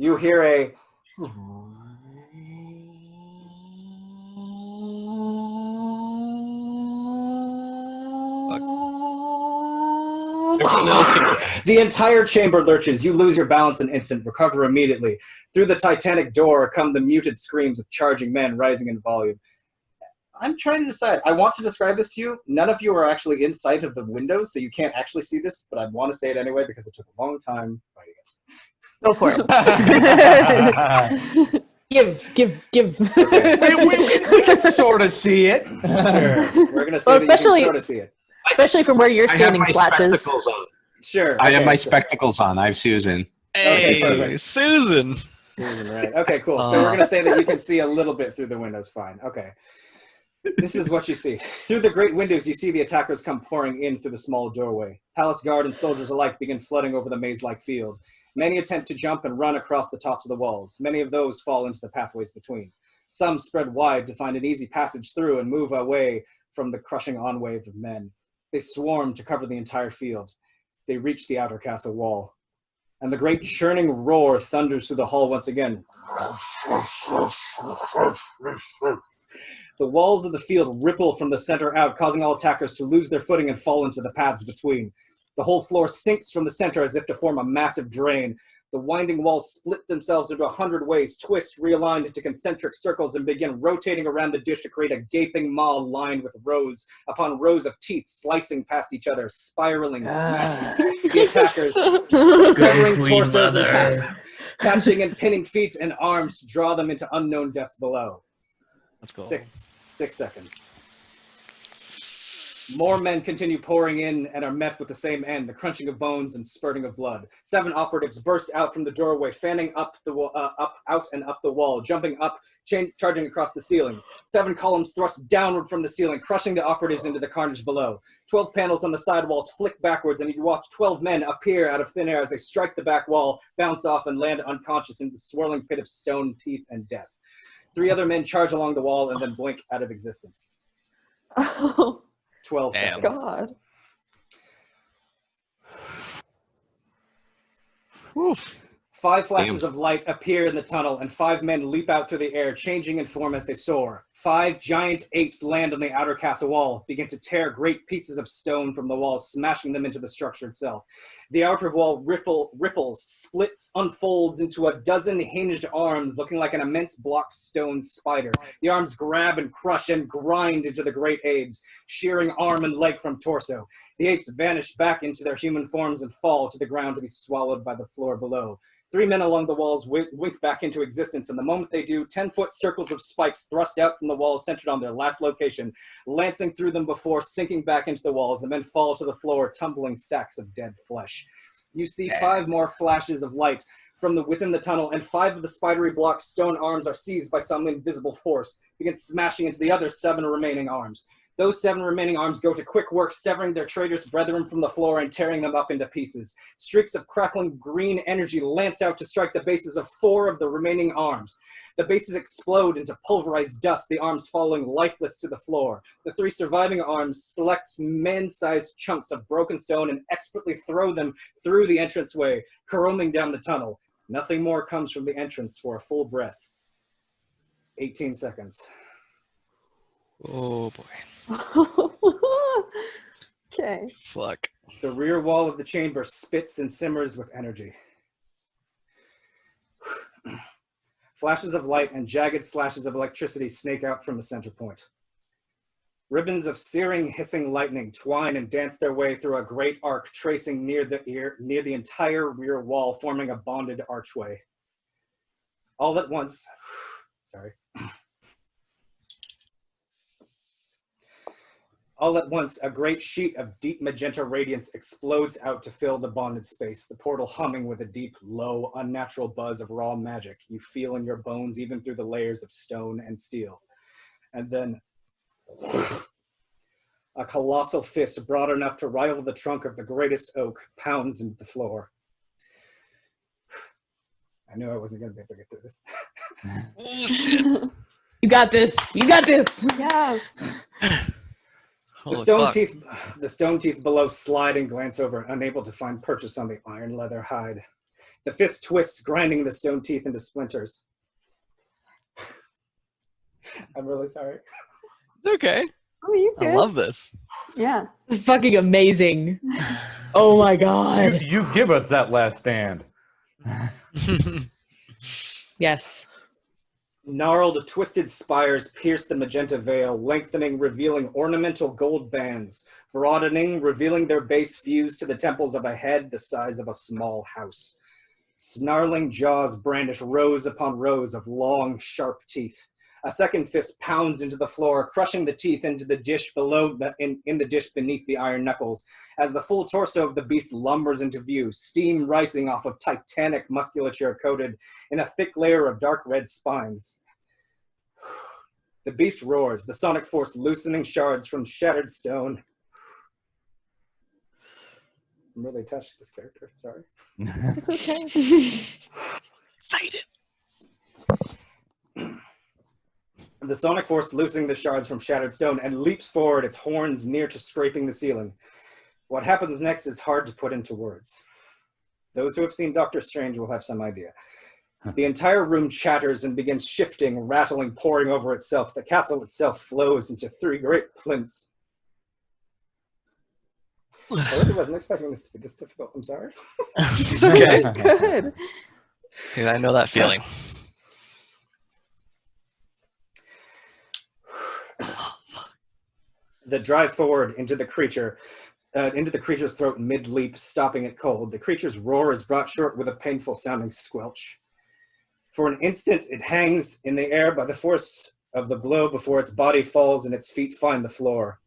You hear a... The entire chamber lurches. You lose your balance an instant, recover immediately. Through the titanic door come the muted screams of charging men rising in volume. I'm trying to decide. I want to describe this to you. None of you are actually in sight of the windows, so you can't actually see this, but I want to say it anyway because it took a long time writing it. Go for it. Give. Okay. we can sort of see it. Sure. We're going to say that you can sort of see it. Especially from where you're standing, I have my spectacles on. Sure. I have my spectacles on. I have Susan. Hey, perfect. Susan. Susan, right. Okay, cool. So we're going to say that you can see a little bit through the windows. Fine. Okay. This is what you see. Through the great windows, you see the attackers come pouring in through the small doorway. Palace guard and soldiers alike begin flooding over the maze-like field. Many attempt to jump and run across the tops of the walls. Many of those fall into the pathways between. Some spread wide to find an easy passage through and move away from the crushing onwave of men. They swarm to cover the entire field. They reach the outer castle wall. And the great churning roar thunders through the hall once again. The walls of the field ripple from the center out, causing all attackers to lose their footing and fall into the paths between. The whole floor sinks from the center as if to form a massive drain. The winding walls split themselves into 100 ways, twist, realigned into concentric circles, and begin rotating around the dish to create a gaping maw lined with rows upon rows of teeth slicing past each other, spiraling, smashing the attackers, covering torsos in half, catching and pinning feet and arms to draw them into unknown depths below. Let's go. 6 seconds. More men continue pouring in and are met with the same end, the crunching of bones and spurting of blood. 7 operatives burst out from the doorway, fanning up the out and up the wall, jumping up, charging across the ceiling. 7 columns thrust downward from the ceiling, crushing the operatives into the carnage below. 12 panels on the side walls flick backwards, and you watch 12 men appear out of thin air as they strike the back wall, bounce off, and land unconscious in the swirling pit of stone, teeth, and death. 3 other men charge along the wall and then blink out of existence. Oh. 12 Damn. seconds. God. Oof. 5 flashes of light appear in the tunnel, and 5 men leap out through the air, changing in form as they soar. 5 giant apes land on the outer castle wall, begin to tear great pieces of stone from the walls, smashing them into the structure itself. The outer wall ripples, splits, unfolds into a dozen hinged arms, looking like an immense block stone spider. The arms grab and crush and grind into the great apes, shearing arm and leg from torso. The apes vanish back into their human forms and fall to the ground to be swallowed by the floor below. 3 men along the walls wink back into existence, and the moment they do, 10-foot circles of spikes thrust out from the walls centered on their last location, lancing through them before sinking back into the walls. The men fall to the floor, tumbling sacks of dead flesh. You see 5 more flashes of light from within the tunnel, and 5 of the spidery block stone arms are seized by some invisible force, begin smashing into the other 7 remaining arms. Those 7 remaining arms go to quick work, severing their traitorous brethren from the floor and tearing them up into pieces. Streaks of crackling green energy lance out to strike the bases of 4 of the remaining arms. The bases explode into pulverized dust, the arms falling lifeless to the floor. The 3 surviving arms select man-sized chunks of broken stone and expertly throw them through the entranceway, caroming down the tunnel. Nothing more comes from the entrance for a full breath. 18 seconds. Oh boy. Okay. Fuck. The rear wall of the chamber spits and simmers with energy. Flashes of light and jagged slashes of electricity snake out from the center point. Ribbons of searing, hissing lightning twine and dance their way through a great arc tracing near the entire rear wall, forming a bonded archway. All at once, All at once, a great sheet of deep magenta radiance explodes out to fill the bonded space, the portal humming with a deep, low, unnatural buzz of raw magic you feel in your bones even through the layers of stone and steel. And then a colossal fist broad enough to rival the trunk of the greatest oak pounds into the floor. I knew I wasn't going to be able to get through this. Oh shit. You got this. You got this. Yes. The stone teeth below slide and glance over, unable to find purchase on the iron leather hide. The fist twists, grinding the stone teeth into splinters. I'm really sorry. It's okay. Oh, you I good? love this. Yeah. This is fucking amazing. Oh my god. You give us that last stand. Yes. Gnarled, twisted spires pierce the magenta veil, lengthening, revealing ornamental gold bands, broadening, revealing their base fused to the temples of a head the size of a small house. Snarling jaws brandish rows upon rows of long, sharp teeth. A second fist pounds into the floor, crushing the teeth into the dish below in the dish beneath the iron knuckles. As the full torso of the beast lumbers into view, steam rising off of titanic musculature coated in a thick layer of dark red spines. The beast roars, the sonic force loosening shards from shattered stone. I'm really attached to this character, sorry. It's okay. Excited. The sonic force loosening the shards from shattered stone and leaps forward, its horns near to scraping the ceiling. What happens next is hard to put into words. Those who have seen Doctor Strange will have some idea. The entire room chatters and begins shifting, rattling, pouring over itself. The castle itself flows into 3 great plinths. I really wasn't expecting this to be this difficult. I'm sorry. It's okay. Good. Dude, I know that feeling. The drive forward into the creature's throat mid-leap, stopping it cold. The creature's roar is brought short with a painful sounding squelch. For an instant, it hangs in the air by the force of the blow before its body falls and its feet find the floor.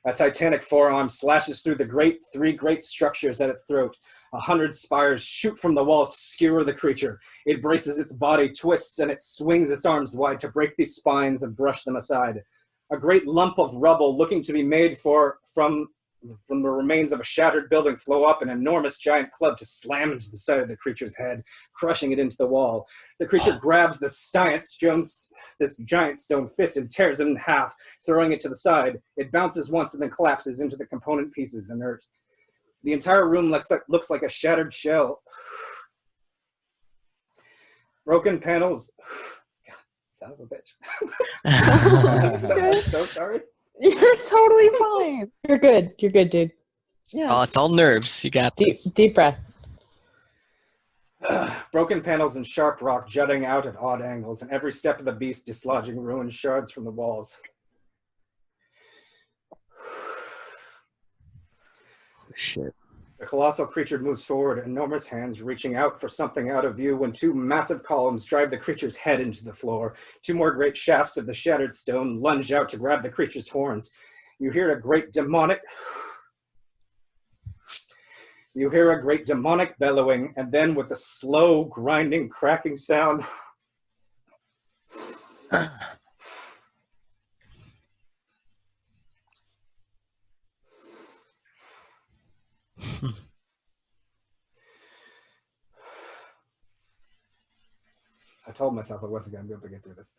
A titanic forearm slashes through the 3 great structures at its throat. 100 spires shoot from the walls to skewer the creature. It braces its body, twists, and it swings its arms wide to break these spines and brush them aside. A great lump of rubble looking to be made from the remains of a shattered building flow up an enormous giant club to slam into the side of the creature's head, crushing it into the wall. The creature grabs this giant stone fist and tears it in half, throwing it to the side. It bounces once and then collapses into the component pieces, inert. The entire room looks like a shattered shell. Broken panels. God, son of a bitch. I'm so sorry. You're totally fine. You're good. You're good, dude. Oh, Yeah. it's all nerves. You got this. Deep breath. Broken panels and sharp rock jutting out at odd angles, and every step of the beast dislodging ruined shards from the walls. Shit. The colossal creature moves forward, enormous hands reaching out for something out of view when 2 massive columns drive the creature's head into the floor. 2 more great shafts of the shattered stone lunge out to grab the creature's horns. You hear a great demonic bellowing, and then with a slow, grinding, cracking sound, I told myself I wasn't going to be able to get through this.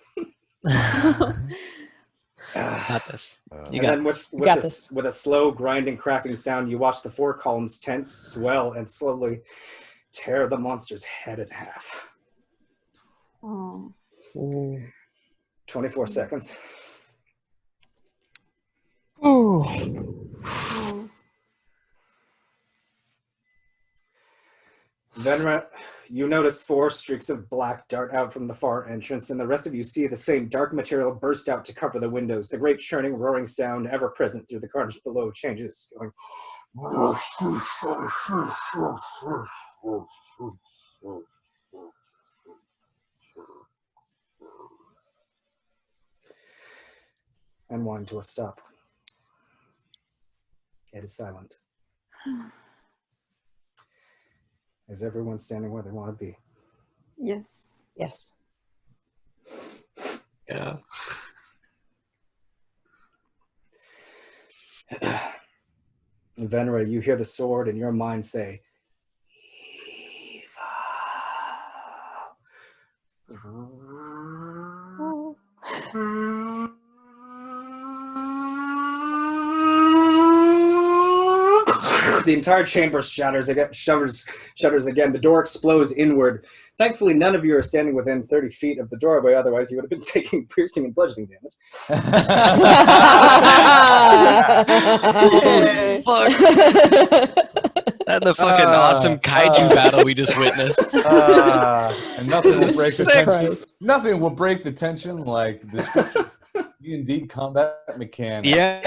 Got this. You And got then this. with a slow, grinding, cracking sound, you watch the 4 columns tense, swell, and slowly tear the monster's head in half. Oh. 24 seconds. Ooh. Oh. Venra, you notice 4 streaks of black dart out from the far entrance, and the rest of you see the same dark material burst out to cover the windows. The great churning, roaring sound ever present through the carnage below changes, going. And wind to a stop. It is silent. Is everyone standing where they want to be? Yes. Yes. Yeah. Venera, you hear the sword in your mind say, Oh. The entire chamber shudders again. Shudders again. The door explodes inward. Thankfully, none of you are standing within 30 feet of the doorway. Otherwise, you would have been taking piercing and bludgeoning damage. Holy fuck. That the fucking awesome kaiju battle we just witnessed. And nothing will break the Sick. tension. Nothing will break the tension like the D&D combat mechanics. Yeah.